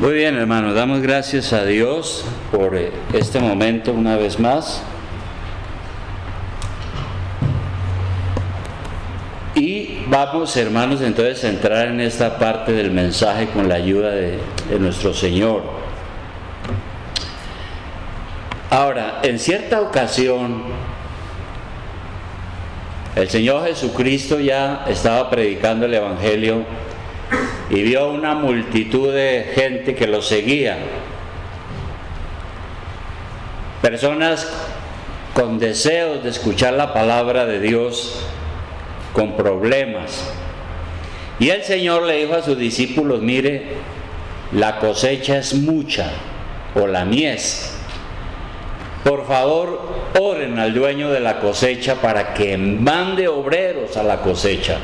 Muy bien, hermanos, damos gracias a Dios por este momento una vez más. Y vamos, hermanos, entonces a entrar en esta parte del mensaje con la ayuda de nuestro Señor. Ahora, en cierta ocasión, el Señor Jesucristo ya estaba predicando el Evangelio y vio una multitud de gente que lo seguía. Personas con deseos de escuchar la palabra de Dios, con problemas. Y el Señor le dijo a sus discípulos: mire, la cosecha es mucha, o la mies. Por favor, oren al dueño de la cosecha para que mande obreros a la cosecha.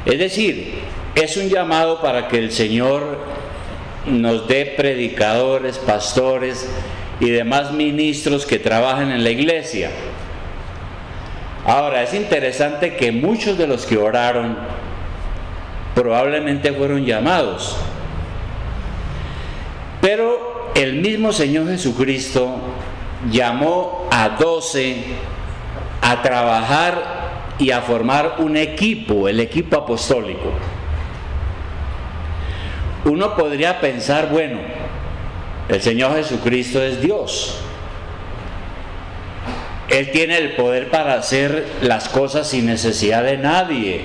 Es decir, es un llamado para que el Señor nos dé predicadores, pastores y demás ministros que trabajen en la iglesia. Ahora, es interesante que muchos de los que oraron probablemente fueron llamados, pero el mismo Señor Jesucristo llamó a 12 a trabajar y a formar un equipo, el equipo apostólico. Uno podría pensar, bueno, el Señor Jesucristo es Dios. Él tiene el poder para hacer las cosas sin necesidad de nadie.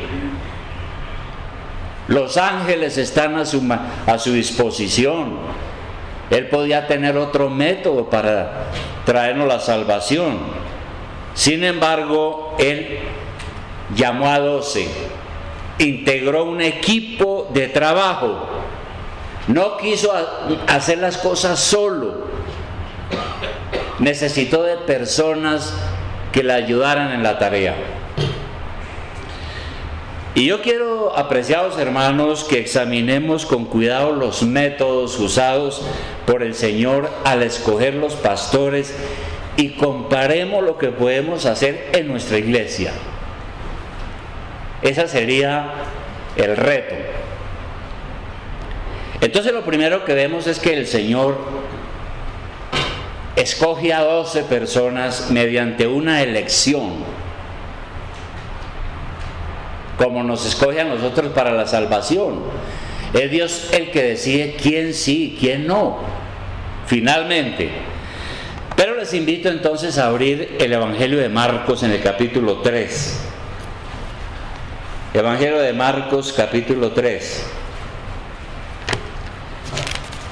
Los ángeles están a su disposición. Él podía tener otro método para traernos la salvación. Sin embargo, Él llamó a 12, integró un equipo de trabajo. No quiso hacer las cosas solo. Necesitó de personas que le ayudaran en la tarea. Y yo quiero, apreciados hermanos, que examinemos con cuidado los métodos usados por el Señor al escoger los pastores y comparemos lo que podemos hacer en nuestra iglesia. Ese sería el reto. Entonces, lo primero que vemos es que el Señor escoge a 12 personas mediante una elección, como nos escoge a nosotros para la salvación. Es Dios el que decide quién sí, quién no, finalmente. Pero les invito entonces a abrir el Evangelio de Marcos en el capítulo 3. Evangelio de Marcos, capítulo 3.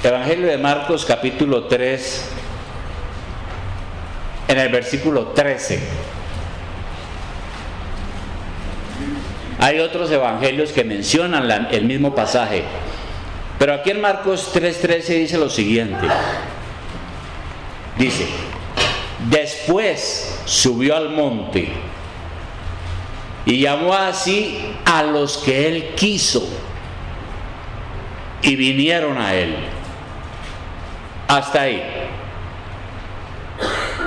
Evangelio de Marcos, capítulo 3, en el versículo 13. Hay otros evangelios que mencionan el mismo pasaje, pero aquí en Marcos 3:13 dice lo siguiente. Dice: después subió al monte y llamó así a los que él quiso, y vinieron a él. Hasta ahí.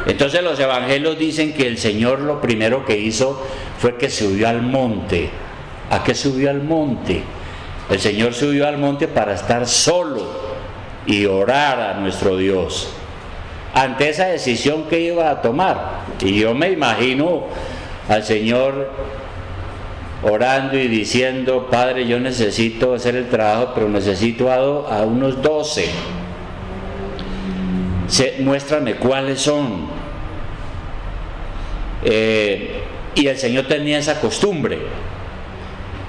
Entonces los evangelios dicen que el Señor lo primero que hizo fue que subió al monte. ¿A qué subió al monte? El Señor subió al monte para estar solo y orar a nuestro Dios ante esa decisión que iba a tomar. Y yo me imagino al Señor orando y diciendo: Padre, yo necesito hacer el trabajo, pero necesito a unos 12. Muéstrame cuáles son. Y el Señor tenía esa costumbre,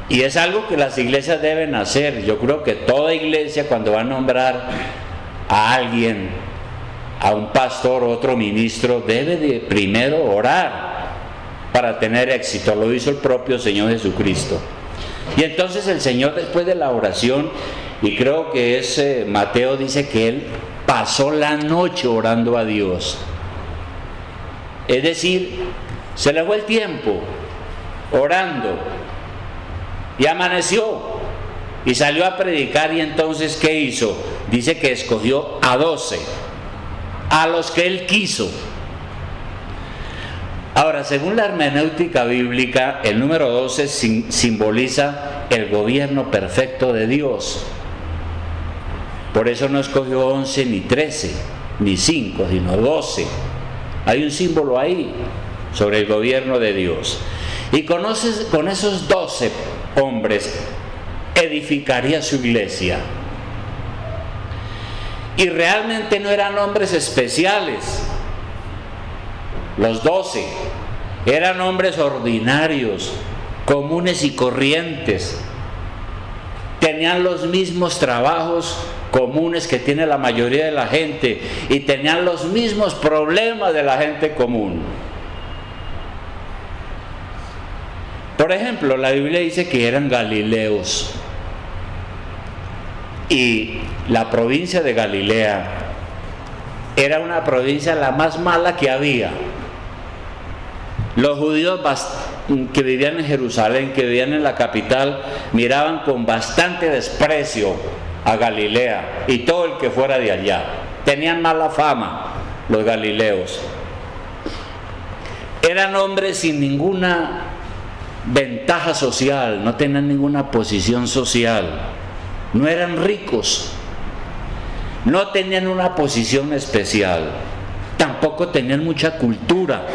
y es algo que las iglesias deben hacer. Yo creo que toda iglesia, cuando va a nombrar a alguien, a un pastor o otro ministro, debe de primero orar para tener éxito. Lo hizo el propio Señor Jesucristo. Y entonces el Señor, después de la oración, y creo que es Mateo, dice que Él pasó la noche orando a Dios. Es decir, se le fue el tiempo orando, y amaneció y salió a predicar. Y entonces, ¿qué hizo? Dice que escogió a 12, a los que él quiso. Ahora, según la hermenéutica bíblica, el número 12 simboliza el gobierno perfecto de Dios. Por eso no escogió 11 ni 13 ni 5, sino 12. Hay un símbolo ahí sobre el gobierno de Dios. Y con esos 12 hombres edificaría su iglesia. Y realmente no eran hombres especiales. Los 12 eran hombres ordinarios, comunes y corrientes. Tenían los mismos trabajos comunes que tiene la mayoría de la gente y tenían los mismos problemas de la gente común. Por ejemplo, la Biblia dice que eran galileos y la provincia de Galilea era una provincia la más mala que había. Los judíos que vivían en Jerusalén, que vivían en la capital, miraban con bastante desprecio a Galilea y todo el que fuera de allá. Tenían mala fama los galileos. Eran hombres sin ninguna ventaja social, no tenían ninguna posición social, no eran ricos, no tenían una posición especial, tampoco tenían mucha cultura.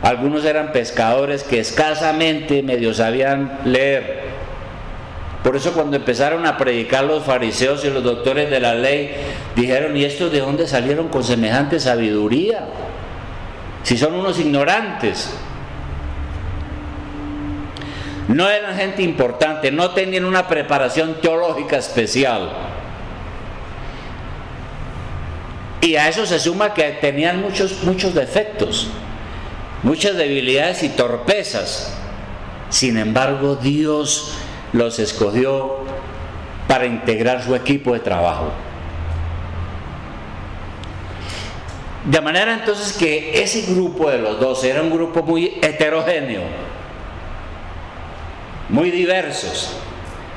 Algunos eran pescadores que escasamente medio sabían leer. Por eso cuando empezaron a predicar los fariseos y los doctores de la ley, dijeron: ¿y estos de dónde salieron con semejante sabiduría? Si son unos ignorantes. No eran gente importante, no tenían una preparación teológica especial. Y a eso se suma que tenían muchos defectos, muchas debilidades y torpezas. Sin embargo, Dios los escogió para integrar su equipo de trabajo. De manera entonces que ese grupo de los 12 era un grupo muy heterogéneo, muy diversos.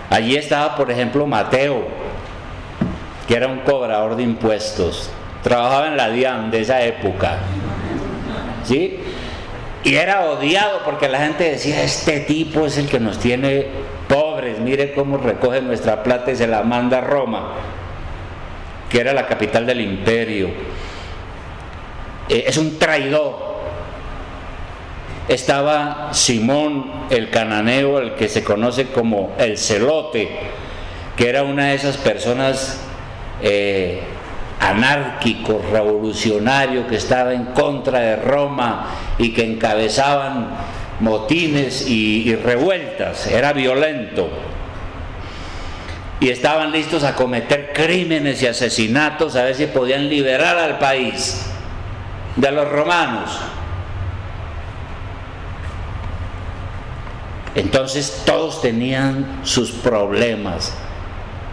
Allí estaba, por ejemplo, Mateo, que era un cobrador de impuestos, trabajaba en la DIAN de esa época, ¿sí? Y era odiado porque la gente decía: este tipo es el que nos tiene pobres, mire cómo recoge nuestra plata y se la manda a Roma, que era la capital del imperio. Es un traidor. Estaba Simón el cananeo, el que se conoce como el celote, que era una de esas personas anárquicos, revolucionarios, que estaba en contra de Roma y que encabezaban motines y revueltas. Era violento y estaban listos a cometer crímenes y asesinatos a ver si podían liberar al país de los romanos. Entonces todos tenían sus problemas.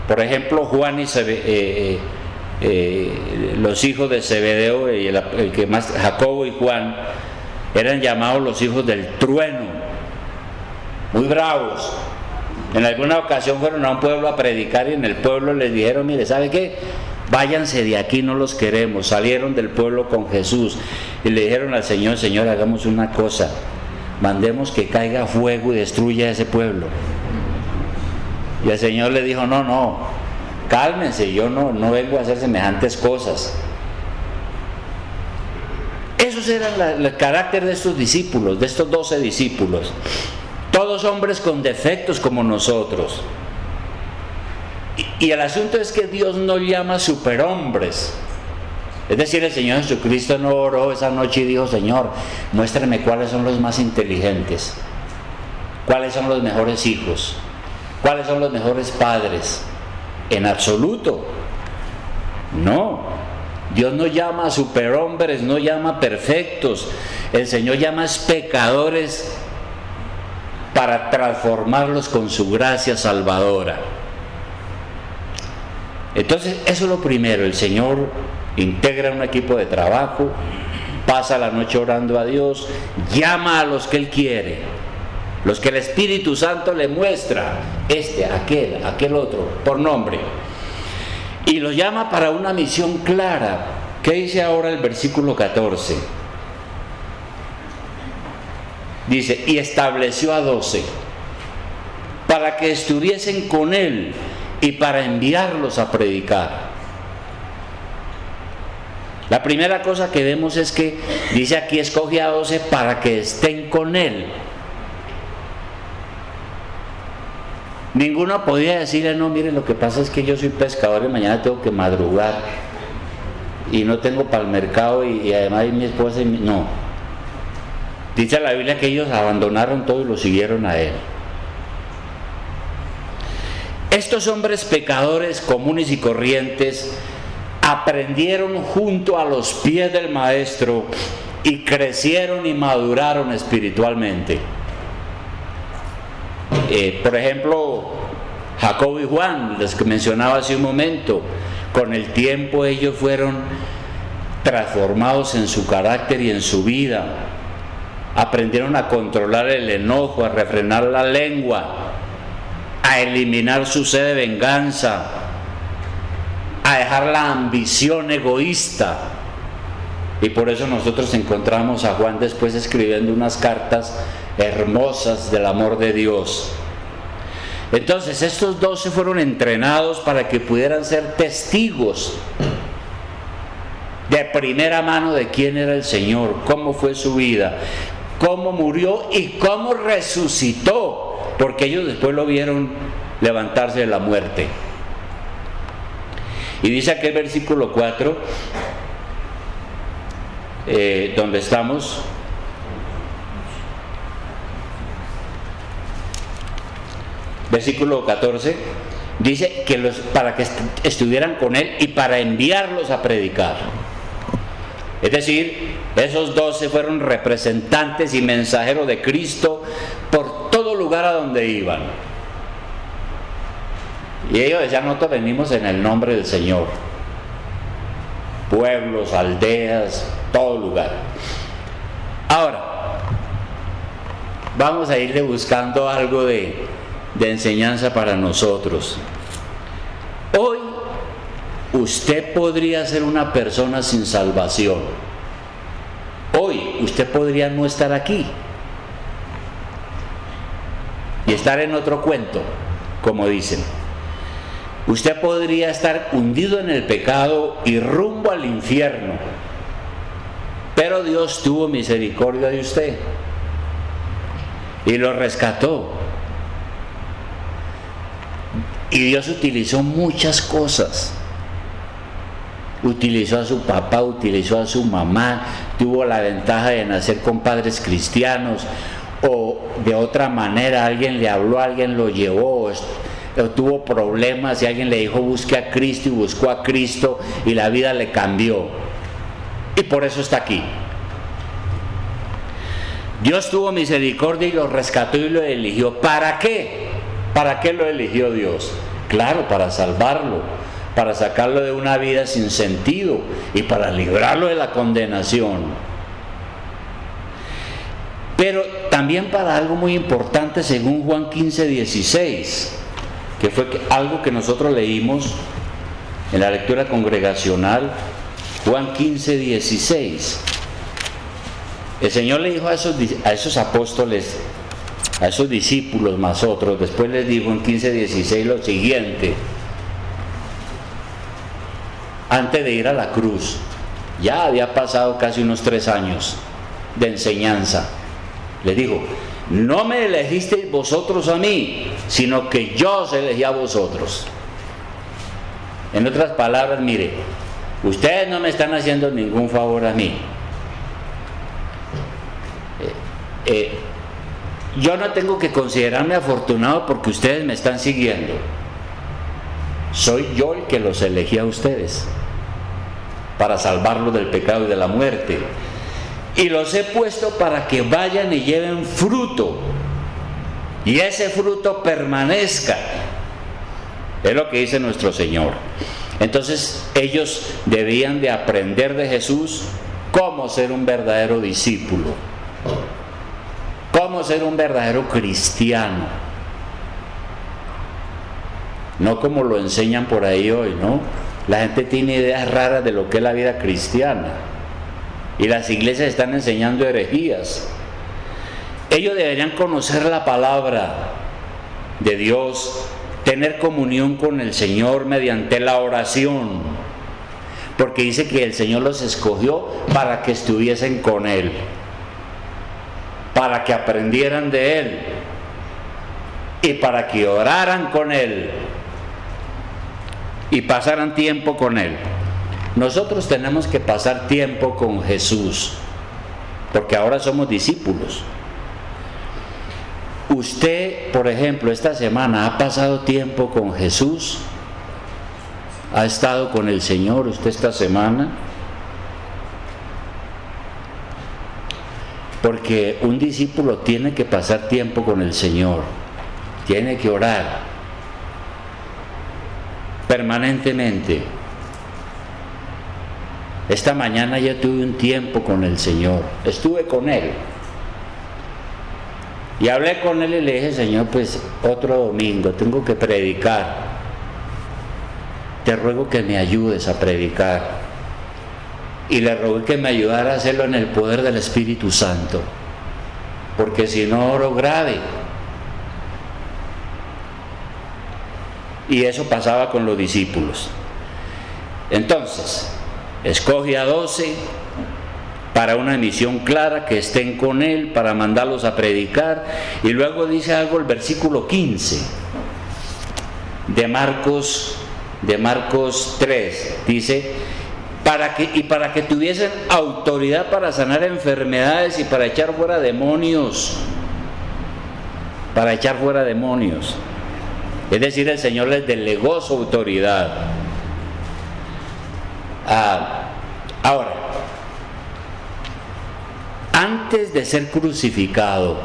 Por ejemplo, Juan y los hijos de Zebedeo, el que más, Jacobo y Juan, eran llamados los hijos del trueno, muy bravos. En alguna ocasión fueron a un pueblo a predicar y en el pueblo les dijeron: mire, ¿sabe qué? Váyanse de aquí, no los queremos. Salieron del pueblo con Jesús y le dijeron al Señor: Señor, hagamos una cosa, mandemos que caiga fuego y destruya ese pueblo. Y el Señor le dijo: no, cálmense, yo no vengo a hacer semejantes cosas. Esos eran el carácter de estos discípulos, de estos 12 discípulos. Todos hombres con defectos como nosotros. Y el asunto es que Dios no llama superhombres. Es decir, el Señor Jesucristo no oró esa noche y dijo: Señor, muéstrame cuáles son los más inteligentes, cuáles son los mejores hijos, cuáles son los mejores padres. En absoluto. No. Dios no llama a superhombres, no llama a perfectos. El Señor llama a pecadores para transformarlos con su gracia salvadora. Entonces, eso es lo primero. El Señor integra un equipo de trabajo, pasa la noche orando a Dios, llama a los que Él quiere, los que el Espíritu Santo le muestra, aquel otro, por nombre, y los llama para una misión clara. ¿Qué dice ahora el versículo 14? Dice: y estableció a 12 para que estuviesen con Él y para enviarlos a predicar. La primera cosa que vemos es que dice aquí escoge a 12 para que estén con él. Ninguno podía decirle, no, mire, lo que pasa es que yo soy pescador y mañana tengo que madrugar y no tengo para el mercado y además mi esposa y no. Dice la Biblia que ellos abandonaron todo y lo siguieron a él. Estos hombres pecadores comunes y corrientes aprendieron junto a los pies del Maestro y crecieron y maduraron espiritualmente. Por ejemplo, Jacobo y Juan, los que mencionaba hace un momento, con el tiempo ellos fueron transformados en su carácter y en su vida. Aprendieron a controlar el enojo, a refrenar la lengua, a eliminar su sed de venganza, a dejar la ambición egoísta. Y por eso nosotros encontramos a Juan después escribiendo unas cartas hermosas del amor de Dios. Entonces estos 12 fueron entrenados para que pudieran ser testigos de primera mano de quién era el Señor, cómo fue su vida, cómo murió y cómo resucitó, porque ellos después lo vieron levantarse de la muerte. Y dice aquel versículo 4, donde estamos, versículo 14, dice que para que estuvieran con él y para enviarlos a predicar. Es decir, esos 12 fueron representantes y mensajeros de Cristo por todo lugar a donde iban. Y ellos decían, nosotros venimos en el nombre del Señor. Pueblos, aldeas, todo lugar. Ahora, vamos a irle buscando algo de enseñanza para nosotros. Hoy usted podría ser una persona sin salvación. Hoy usted podría no estar aquí y estar en otro cuento, como dicen. Usted podría estar hundido en el pecado y rumbo al infierno, pero Dios tuvo misericordia de usted y lo rescató. Y Dios utilizó muchas cosas. Utilizó a su papá, utilizó a su mamá, tuvo la ventaja de nacer con padres cristianos, o de otra manera alguien le habló, alguien lo llevó, o tuvo problemas y alguien le dijo busque a Cristo y buscó a Cristo y la vida le cambió. Y por eso está aquí. Dios tuvo misericordia y lo rescató y lo eligió. ¿Para qué? ¿Para qué lo eligió Dios? Claro, para salvarlo, para sacarlo de una vida sin sentido y para librarlo de la condenación. Pero también para algo muy importante según Juan 15:16, que fue algo que nosotros leímos en la lectura congregacional. Juan 15:16. El Señor le dijo a esos apóstoles, a esos discípulos más otros, después les dijo en 15:16 lo siguiente: antes de ir a la cruz, ya había pasado casi unos 3 años de enseñanza, les dijo: no me elegisteis vosotros a mí, sino que yo os elegí a vosotros. En otras palabras, mire, ustedes no me están haciendo ningún favor a mí. Yo no tengo que considerarme afortunado porque ustedes me están siguiendo. Soy yo el que los elegí a ustedes para salvarlos del pecado y de la muerte. Y los he puesto para que vayan y lleven fruto, y ese fruto permanezca. Es lo que dice nuestro Señor. Entonces ellos debían de aprender de Jesús cómo ser un verdadero discípulo, cómo ser un verdadero cristiano, no como lo enseñan por ahí hoy, ¿no? La gente tiene ideas raras de lo que es la vida cristiana y las iglesias están enseñando herejías. Ellos deberían conocer la palabra de Dios tener comunión con el Señor mediante la oración, porque dice que el Señor los escogió para que estuviesen con Él, para que aprendieran de Él y para que oraran con Él y pasaran tiempo con Él. Nosotros tenemos que pasar tiempo con Jesús, porque ahora somos discípulos. Usted, por ejemplo, esta semana ha pasado tiempo con Jesús, ha estado con el Señor usted esta semana, porque un discípulo tiene que pasar tiempo con el Señor, tiene que orar permanentemente. Esta mañana yo tuve un tiempo con el Señor, estuve con Él y hablé con Él y le dije: Señor, pues otro domingo tengo que predicar, te ruego que me ayudes a predicar. Y le rogué que me ayudara a hacerlo en el poder del Espíritu Santo, porque si no oro grave. Y eso pasaba con los discípulos. Entonces, escoge a 12 para una misión clara, que estén con Él, para mandarlos a predicar. Y luego dice algo el versículo 15 de Marcos 3, dice: para que tuviesen autoridad para sanar enfermedades y para echar fuera demonios. Para echar fuera demonios. Es decir, el Señor les delegó su autoridad. Ahora, antes de ser crucificado,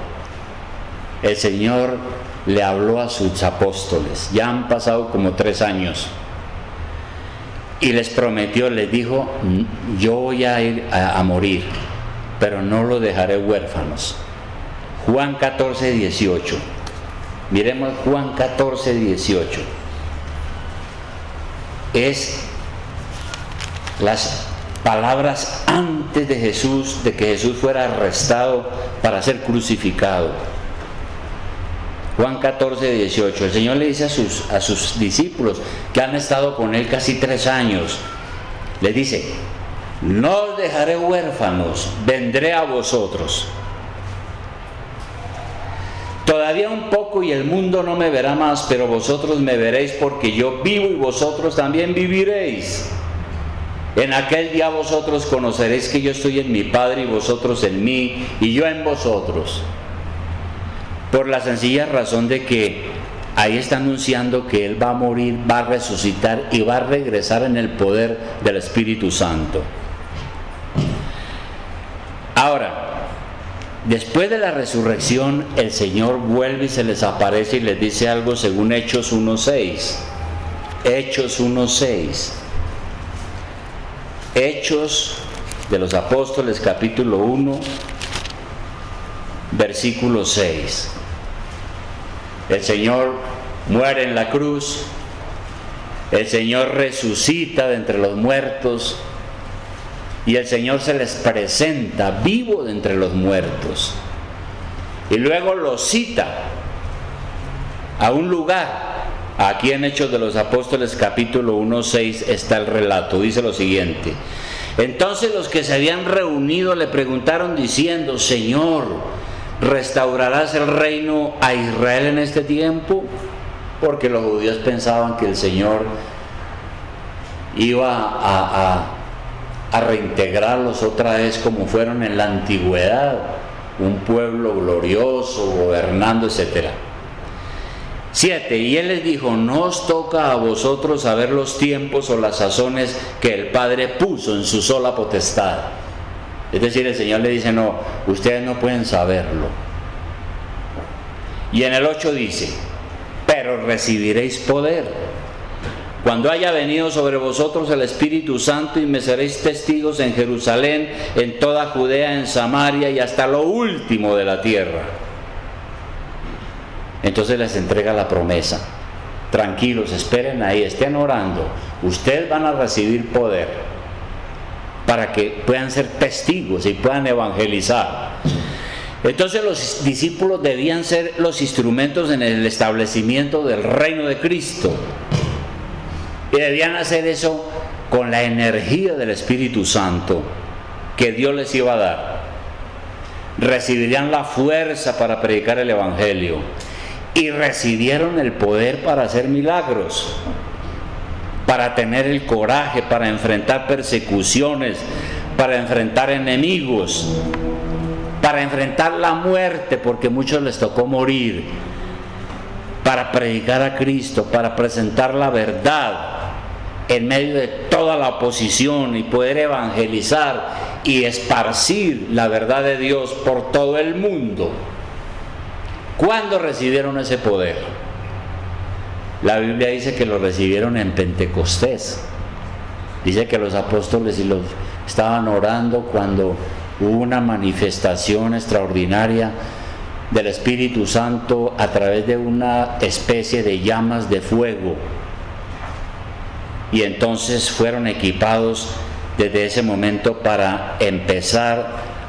el Señor le habló a sus apóstoles. Ya han pasado como 3 años. Y les prometió, les dijo: yo voy a ir a morir, pero no los dejaré huérfanos. Juan 14, 18. Miremos Juan 14, 18. Es las palabras antes de Jesús, de que Jesús fuera arrestado para ser crucificado. Juan 14, 18. El Señor le dice a sus discípulos, que han estado con Él casi 3 años, les dice: no os dejaré huérfanos, vendré a vosotros. Todavía un poco y el mundo no me verá más, pero vosotros me veréis, porque yo vivo y vosotros también viviréis. En aquel día vosotros conoceréis que yo estoy en mi Padre y vosotros en mí y yo en vosotros. Por la sencilla razón de que ahí está anunciando que Él va a morir, va a resucitar y va a regresar en el poder del Espíritu Santo. Ahora, después de la resurrección, el Señor vuelve y se les aparece y les dice algo según Hechos 1:6. Hechos 1:6. Hechos de los Apóstoles, capítulo 1, versículo 6. El Señor muere en la cruz, el Señor resucita de entre los muertos y el Señor se les presenta vivo de entre los muertos. Y luego lo cita a un lugar. Aquí en Hechos de los Apóstoles, capítulo 1:6 está el relato. Dice lo siguiente: entonces los que se habían reunido le preguntaron diciendo: Señor, ¿restaurarás el reino a Israel en este tiempo? Porque los judíos pensaban que el Señor iba a reintegrarlos otra vez como fueron en la antigüedad, un pueblo glorioso, gobernando, etc. 7. Y Él les dijo: no os toca a vosotros saber los tiempos o las sazones que el Padre puso en su sola potestad. Es decir, el Señor le dice: no, ustedes no pueden saberlo. Y en el 8 dice: pero recibiréis poder cuando haya venido sobre vosotros el Espíritu Santo, y me seréis testigos en Jerusalén, en toda Judea, en Samaria y hasta lo último de la tierra. Entonces les entrega la promesa: tranquilos, esperen ahí, estén orando, ustedes van a recibir poder para que puedan ser testigos y puedan evangelizar. Entonces los discípulos debían ser los instrumentos en el establecimiento del reino de Cristo. Y debían hacer eso con la energía del Espíritu Santo que Dios les iba a dar. Recibirían la fuerza para predicar el Evangelio y recibieron el poder para hacer milagros, para tener el coraje, para enfrentar persecuciones, para enfrentar enemigos, para enfrentar la muerte, porque a muchos les tocó morir, para predicar a Cristo, para presentar la verdad en medio de toda la oposición y poder evangelizar y esparcir la verdad de Dios por todo el mundo. ¿Cuándo recibieron ese poder? La Biblia dice que lo recibieron en Pentecostés. Dice que los apóstoles estaban orando cuando hubo una manifestación extraordinaria del Espíritu Santo a través de una especie de llamas de fuego. Y entonces fueron equipados desde ese momento para empezar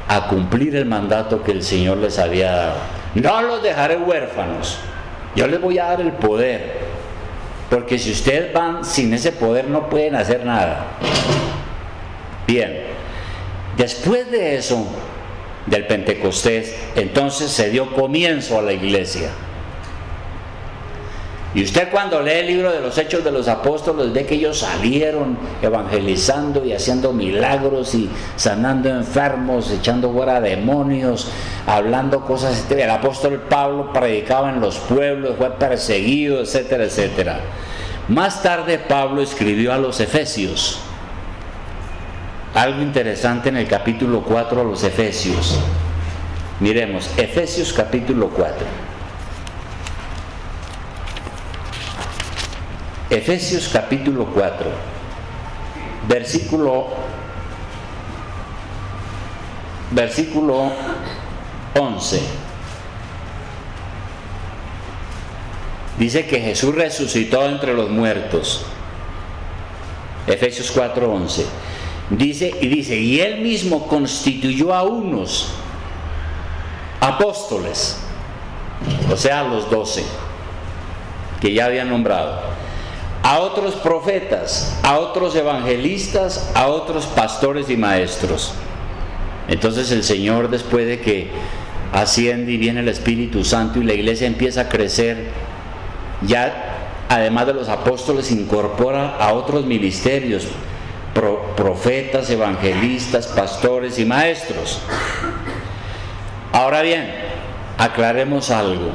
a cumplir el mandato que el Señor les había dado. No los dejaré huérfanos, yo les voy a dar el poder, porque si ustedes van sin ese poder no pueden hacer nada. Bien, después de eso, del Pentecostés, entonces se dio comienzo a la iglesia. Y usted cuando lee el libro de los Hechos de los Apóstoles ve que ellos salieron evangelizando y haciendo milagros y sanando enfermos, echando fuera demonios, hablando cosas. El apóstol Pablo predicaba en los pueblos, fue perseguido, etcétera, etcétera. Más tarde Pablo escribió a los Efesios. Algo interesante en el capítulo 4 a los Efesios. Miremos, Efesios capítulo 4. Efesios capítulo 4, versículo 11. Dice que Jesús resucitó entre los muertos. Efesios 4:11. Dice, y él mismo constituyó a unos apóstoles, o sea, a los 12 que ya había nombrado, a otros profetas, a otros evangelistas, a otros pastores y maestros. Entonces el Señor, después de que asciende y viene el Espíritu Santo y la iglesia empieza a crecer, ya además de los apóstoles incorpora a otros ministerios, profetas, evangelistas, pastores y maestros. Ahora bien, aclaremos algo.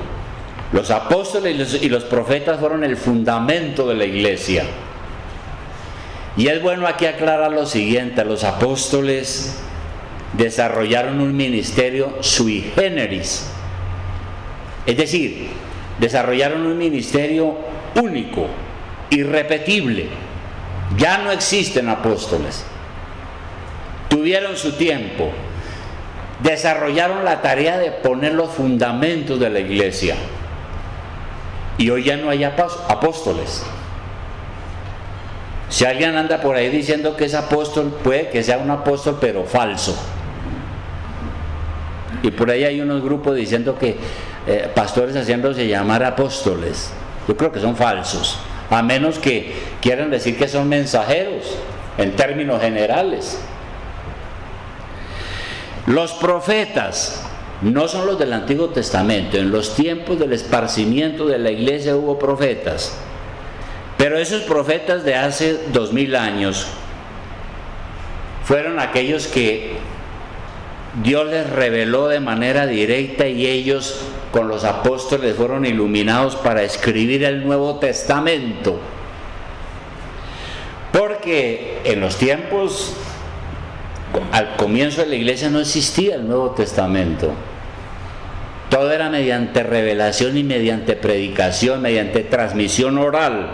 Los apóstoles y los profetas fueron el fundamento de la iglesia. Y es bueno aquí aclarar lo siguiente: los apóstoles desarrollaron un ministerio sui generis. Es decir, desarrollaron un ministerio único, irrepetible. Ya no existen apóstoles. Tuvieron su tiempo. Desarrollaron la tarea de poner los fundamentos de la iglesia. Y hoy ya no hay apóstoles. Si alguien anda por ahí diciendo que es apóstol, puede que sea un apóstol pero falso. Y por ahí hay unos grupos diciendo que pastores haciéndose llamar apóstoles. Yo creo que son falsos, a menos que quieran decir que son mensajeros en términos generales. Los profetas no son los del Antiguo Testamento. En los tiempos del esparcimiento de la iglesia hubo profetas, pero esos profetas de hace 2000 años fueron aquellos que Dios les reveló de manera directa y ellos con los apóstoles fueron iluminados para escribir el Nuevo Testamento. Porque en los tiempos, al comienzo de la iglesia, no existía el Nuevo Testamento. Todo era mediante revelación y mediante predicación, mediante transmisión oral.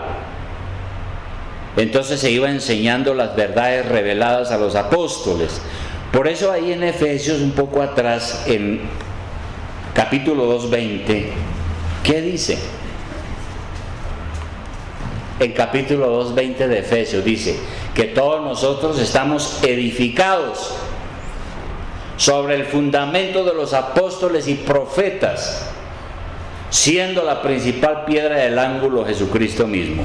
Entonces se iba enseñando las verdades reveladas a los apóstoles. Por eso ahí en Efesios, un poco atrás, en capítulo 2:20, ¿qué dice? En capítulo 2:20 de Efesios dice que todos nosotros estamos edificados sobre el fundamento de los apóstoles y profetas, siendo la principal piedra del ángulo Jesucristo mismo.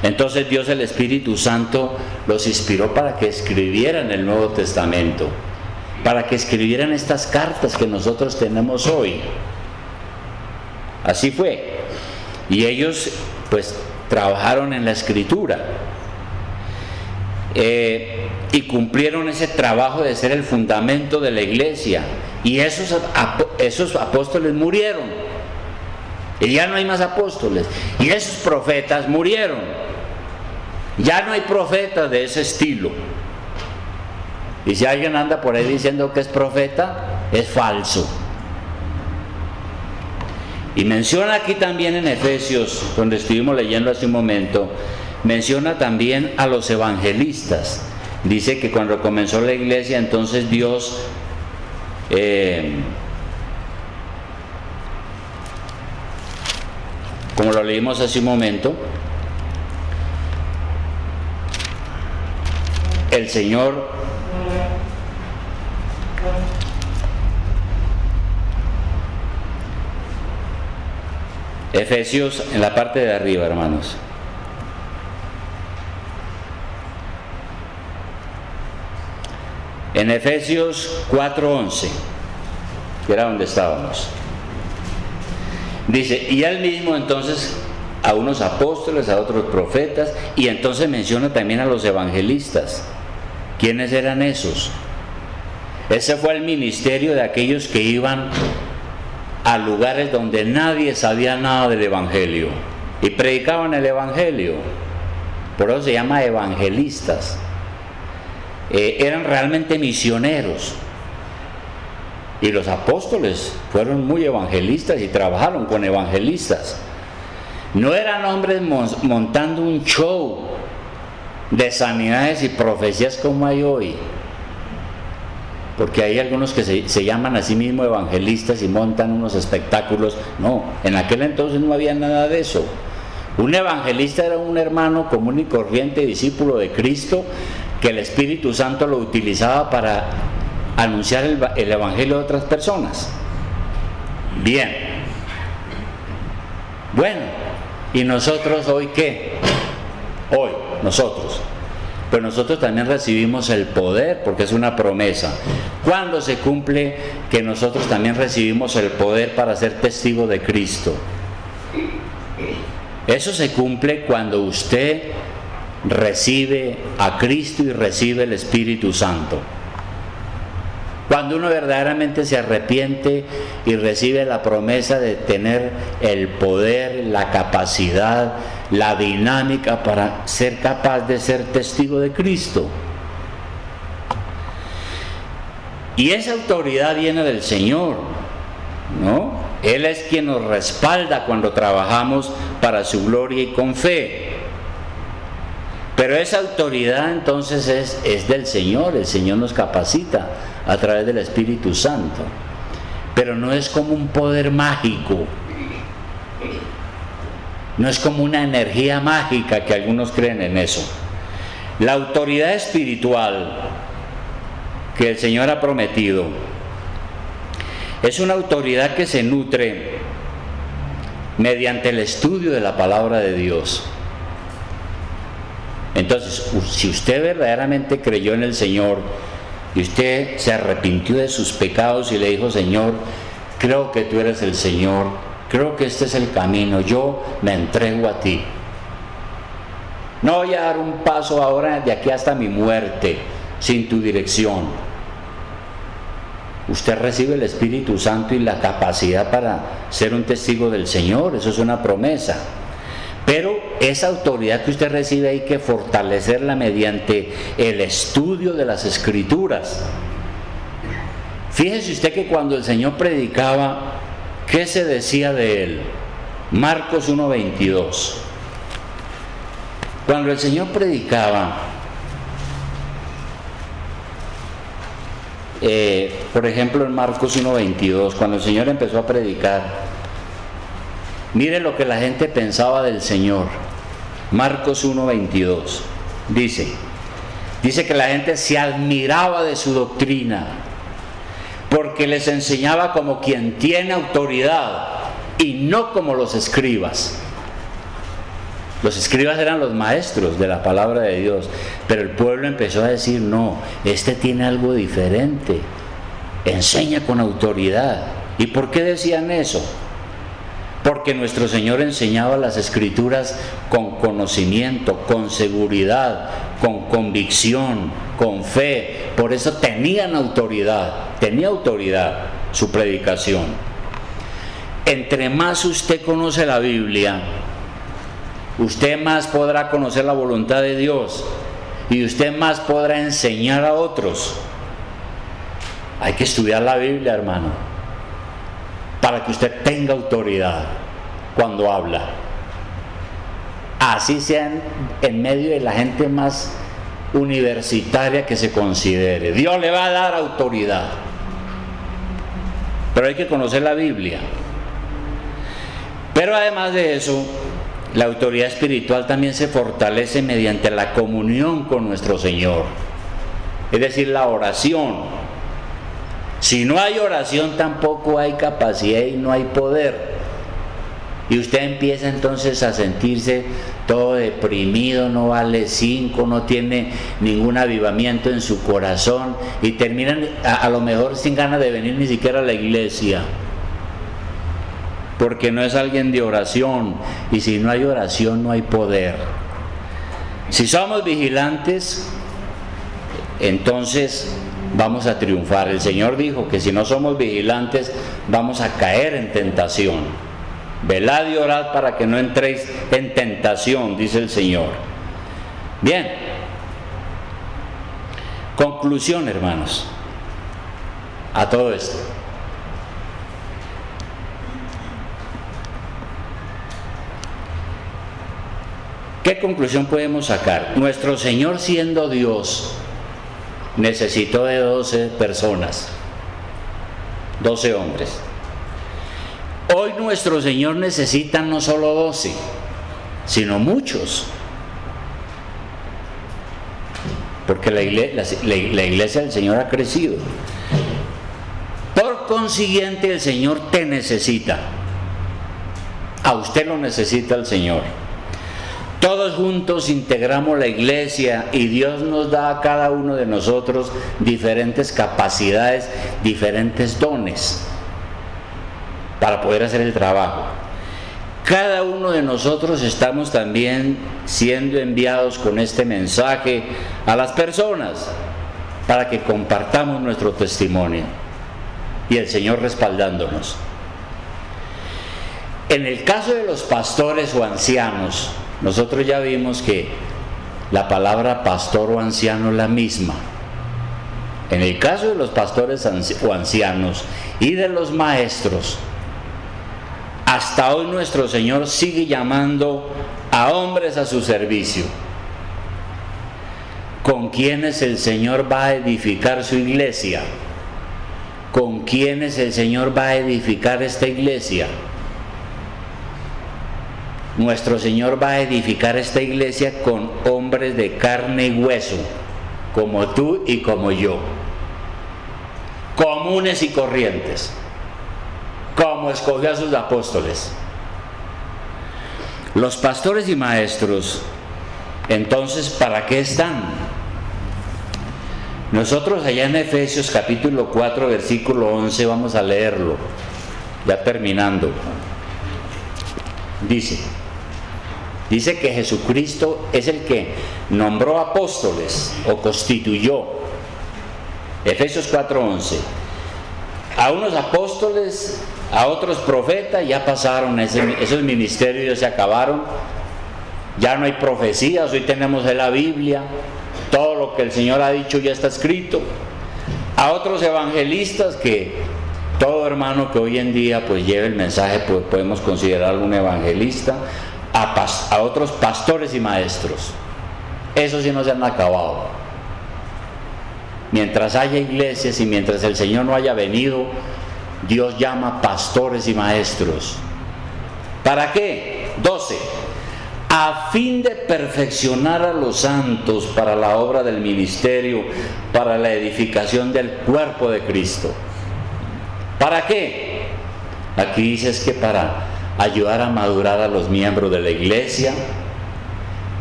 Entonces Dios, el Espíritu Santo, los inspiró para que escribieran el Nuevo Testamento, para que escribieran estas cartas que nosotros tenemos hoy. Así fue. Y ellos pues trabajaron en la Escritura y cumplieron ese trabajo de ser el fundamento de la iglesia. Y esos apóstoles murieron, y ya no hay más apóstoles. Y esos profetas murieron, ya no hay profetas de ese estilo. Y si alguien anda por ahí diciendo que es profeta, es falso. Y menciona aquí también en Efesios, donde estuvimos leyendo hace un momento, menciona también a los evangelistas. Dice que cuando comenzó la iglesia, entonces Dios como lo leímos hace un momento, el Señor Efesios, en la parte de arriba, hermanos. En Efesios 4:11, que era donde estábamos. Dice, y él mismo entonces a unos apóstoles, a otros profetas, y entonces menciona también a los evangelistas. ¿Quiénes eran esos? Ese fue el ministerio de aquellos que iban a lugares donde nadie sabía nada del evangelio y predicaban el evangelio. Por eso se llama evangelistas. Eran realmente misioneros. Y los apóstoles fueron muy evangelistas y trabajaron con evangelistas. No eran hombres montando un show de sanidades y profecías como hay hoy, porque hay algunos que se llaman a sí mismos evangelistas y montan unos espectáculos. No, en aquel entonces no había nada de eso. Un evangelista era un hermano común y corriente, discípulo de Cristo, que el Espíritu Santo lo utilizaba para anunciar el evangelio a otras personas. Bien. Bueno, ¿y nosotros hoy qué? Hoy, nosotros. Pues nosotros también recibimos el poder, porque es una promesa. ¿Cuándo se cumple que nosotros también recibimos el poder para ser testigos de Cristo? Eso se cumple cuando usted recibe a Cristo y recibe el Espíritu Santo. Cuando uno verdaderamente se arrepiente y recibe la promesa de tener el poder, la capacidad, la dinámica para ser capaz de ser testigo de Cristo. Y esa autoridad viene del Señor, ¿no? Él es quien nos respalda cuando trabajamos para su gloria y con fe. Pero esa autoridad entonces es del Señor. El Señor nos capacita a través del Espíritu Santo. Pero no es como un poder mágico. No es como una energía mágica que algunos creen en eso. La autoridad espiritual que el Señor ha prometido es una autoridad que se nutre mediante el estudio de la palabra de Dios. Entonces, si usted verdaderamente creyó en el Señor y usted se arrepintió de sus pecados y le dijo: Señor, creo que tú eres el Señor, creo que este es el camino, yo me entrego a ti. No voy a dar un paso ahora de aquí hasta mi muerte sin tu dirección. Usted recibe el Espíritu Santo y la capacidad para ser un testigo del Señor. Eso es una promesa. Pero esa autoridad que usted recibe hay que fortalecerla mediante el estudio de las Escrituras. Fíjese usted que cuando el Señor predicaba, ¿qué se decía de él? Marcos 1:22. Cuando el Señor predicaba, por ejemplo en Marcos 1:22, cuando el Señor empezó a predicar, mire lo que la gente pensaba del Señor. Marcos 1:22 dice: Dice que la gente se admiraba de su doctrina, porque les enseñaba como quien tiene autoridad y no como los escribas. Los escribas eran los maestros de la palabra de Dios, pero el pueblo empezó a decir: no, este tiene algo diferente, enseña con autoridad. ¿Y por qué decían eso? Porque nuestro Señor enseñaba las Escrituras con conocimiento, con seguridad, con convicción, con fe. Por eso tenía autoridad su predicación. Entre más usted conoce la Biblia, usted más podrá conocer la voluntad de Dios y usted más podrá enseñar a otros. Hay que estudiar la Biblia, hermano, para que usted tenga autoridad cuando habla. Así sea en medio de la gente más universitaria que se considere. Dios le va a dar autoridad. Pero hay que conocer la Biblia. Pero además de eso, la autoridad espiritual también se fortalece mediante la comunión con nuestro Señor. Es decir, la oración. Si no hay oración, tampoco hay capacidad y no hay poder. Y usted empieza entonces a sentirse todo deprimido, no vale 5, no tiene ningún avivamiento en su corazón y terminan a lo mejor sin ganas de venir ni siquiera a la iglesia, porque no es alguien de oración, y si no hay oración no hay poder. Si somos vigilantes, entonces vamos a triunfar. El Señor dijo que si no somos vigilantes vamos a caer en tentación. Velad y orad para que no entréis en tentación, dice el Señor. Bien, conclusión, hermanos, a todo esto. ¿Qué conclusión podemos sacar? Nuestro Señor, siendo Dios, necesitó de 12 personas, 12 hombres. Hoy nuestro Señor necesita no solo 12, sino muchos. Porque la iglesia del Señor ha crecido. Por consiguiente, el Señor te necesita. A usted lo necesita el Señor. Todos juntos integramos la iglesia y Dios nos da a cada uno de nosotros diferentes capacidades, diferentes dones para poder hacer el trabajo. Cada uno de nosotros estamos también siendo enviados con este mensaje a las personas para que compartamos nuestro testimonio y el Señor respaldándonos. En el caso de los pastores o ancianos, nosotros ya vimos que la palabra pastor o anciano es la misma. En el caso de los pastores o ancianos y de los maestros, hasta hoy nuestro Señor sigue llamando a hombres a su servicio, con quienes el Señor va a edificar su iglesia, con quienes el Señor va a edificar esta iglesia. Nuestro Señor va a edificar esta iglesia con hombres de carne y hueso, como tú y como yo, comunes y corrientes, como escogió a sus apóstoles. Los pastores y maestros, entonces, ¿para qué están? Nosotros allá en Efesios capítulo 4, versículo 11, vamos a leerlo, ya terminando. Dice que Jesucristo es el que nombró apóstoles o constituyó. Efesios 4:11. A unos apóstoles, a otros profetas, ya pasaron, esos ministerios ya se acabaron, ya no hay profecías, hoy tenemos en la Biblia, todo lo que el Señor ha dicho ya está escrito. A otros evangelistas, que todo hermano que hoy en día pues lleve el mensaje, pues podemos considerarlo un evangelista. A otros pastores y maestros, esos sí no se han acabado. Mientras haya iglesias y mientras el Señor no haya venido, Dios llama pastores y maestros. ¿Para qué? 12. a fin de perfeccionar a los santos para la obra del ministerio, para la edificación del cuerpo de Cristo. ¿Para qué? Aquí dice es que para ayudar a madurar a los miembros de la iglesia,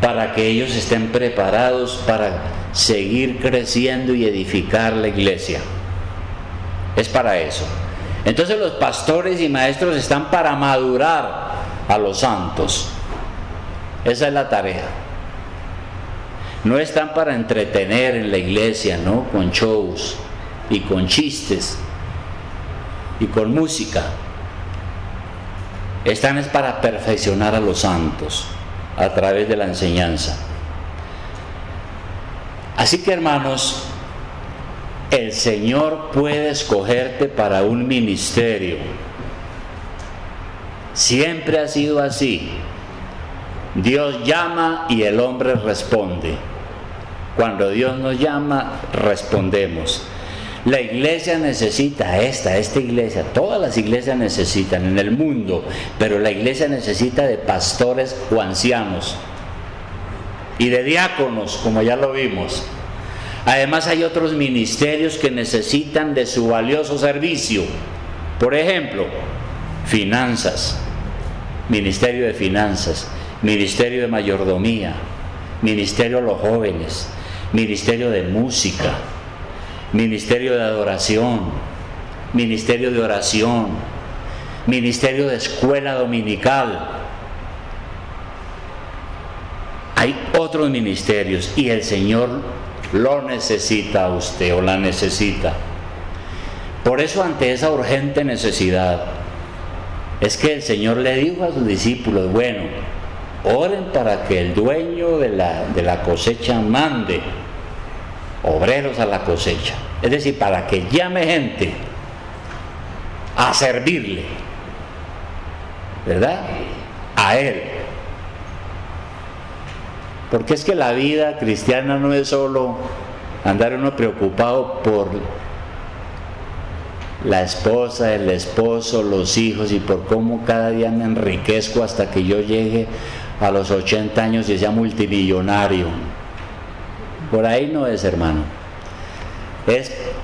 para que ellos estén preparados para seguir creciendo y edificar la iglesia. Es para eso. Entonces los pastores y maestros están para madurar a los santos. Esa es la tarea. No están para entretener en la iglesia, ¿no? Con shows y con chistes y con música. Están es para perfeccionar a los santos a través de la enseñanza. Así que, hermanos, el Señor puede escogerte para un ministerio. Siempre ha sido así. Dios llama y el hombre responde. Cuando Dios nos llama, respondemos. La iglesia necesita esta iglesia, todas las iglesias necesitan en el mundo, pero la iglesia necesita de pastores o ancianos y de diáconos, como ya lo vimos. Además hay otros ministerios que necesitan de su valioso servicio. Por ejemplo, finanzas, ministerio de finanzas, ministerio de mayordomía, ministerio a los jóvenes, ministerio de música, ministerio de adoración, ministerio de oración, ministerio de escuela dominical. Hay otros ministerios y el Señor lo necesita a usted o la necesita. Por eso, ante esa urgente necesidad, es que el Señor le dijo a sus discípulos: bueno, oren para que el dueño de la cosecha mande obreros a la cosecha, es decir, para que llame gente a servirle, ¿verdad? A Él. Porque es que la vida cristiana no es solo andar uno preocupado por la esposa, el esposo, los hijos y por cómo cada día me enriquezco hasta que yo llegue a los 80 años y sea multimillonario. Por ahí no es, hermano.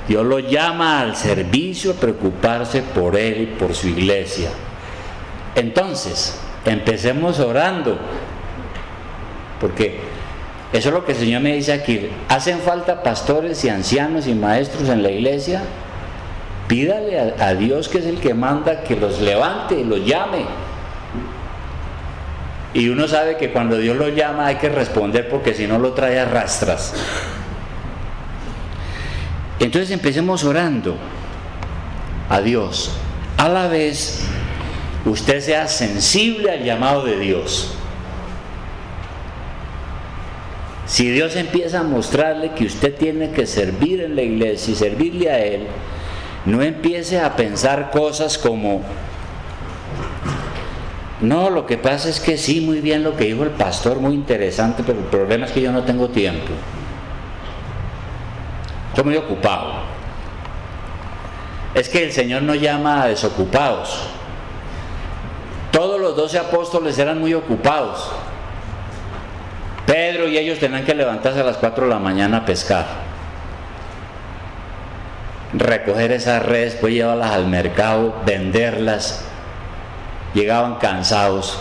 Dios lo llama al servicio, a preocuparse por Él y por su iglesia. Entonces, empecemos orando, porque eso es lo que el Señor me dice aquí. ¿Hacen falta pastores y ancianos y maestros en la iglesia? Pídale a Dios, que es el que manda, que los levante y los llame. Y uno sabe que cuando Dios lo llama hay que responder, porque si no lo trae a rastras. Entonces empecemos orando a Dios. A la vez, usted sea sensible al llamado de Dios. Si Dios empieza a mostrarle que usted tiene que servir en la iglesia y servirle a Él, no empiece a pensar cosas como: no, lo que pasa es que sí, muy bien lo que dijo el pastor, muy interesante, pero el problema es que yo no tengo tiempo. Estoy muy ocupado. Es que el Señor no llama a desocupados. Todos los 12 apóstoles eran muy ocupados. Pedro y ellos tenían que levantarse a las 4 de la mañana a pescar, recoger esas redes, después llevarlas al mercado, venderlas. Llegaban cansados.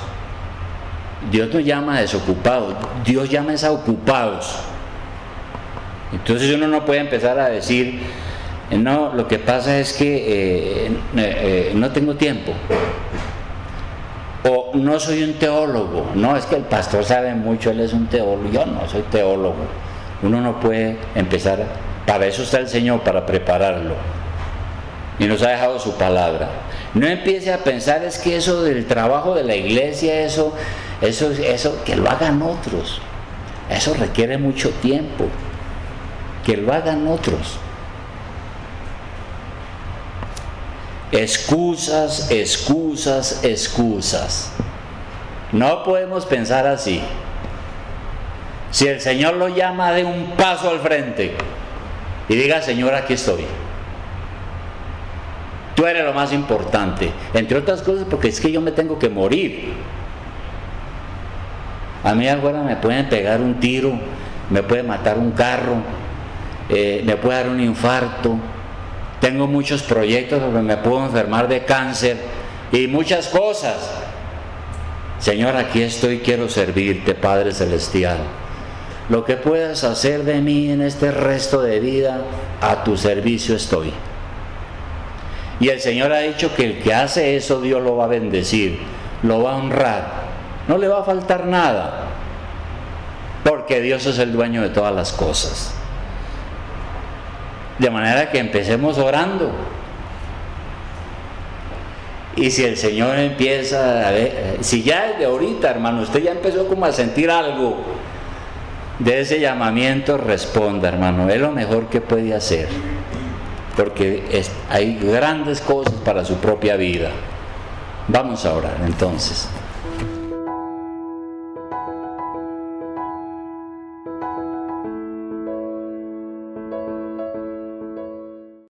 Dios no llama a desocupados, Dios llama a ocupados. Entonces uno no puede empezar a decir: no, lo que pasa es que no tengo tiempo, o no soy un teólogo. No, es que el pastor sabe mucho, él es un teólogo. Yo no soy teólogo. Uno no puede empezar. Para eso está el Señor, para prepararlo, y nos ha dejado su palabra. No empiece a pensar: es que eso del trabajo de la iglesia, eso que lo hagan otros, eso requiere mucho tiempo, que lo hagan otros. Excusas, excusas, excusas. No podemos pensar así. Si el Señor lo llama, dé un paso al frente y diga: Señor, aquí estoy. Tú eres lo más importante, entre otras cosas porque es que yo me tengo que morir. A mí afuera me pueden pegar un tiro, me puede matar un carro, me puede dar un infarto. Tengo muchos proyectos donde me puedo enfermar de cáncer y muchas cosas. Señor, aquí estoy, quiero servirte, Padre Celestial. Lo que puedas hacer de mí en este resto de vida, a tu servicio estoy. Y el Señor ha dicho que el que hace eso, Dios lo va a bendecir, lo va a honrar, no le va a faltar nada, porque Dios es el dueño de todas las cosas. De manera que empecemos orando. Y si el Señor empieza a ver, si ya desde ahorita, hermano, usted ya empezó como a sentir algo de ese llamamiento, responda, hermano, es lo mejor que puede hacer, porque hay grandes cosas para su propia vida. Vamos a orar entonces.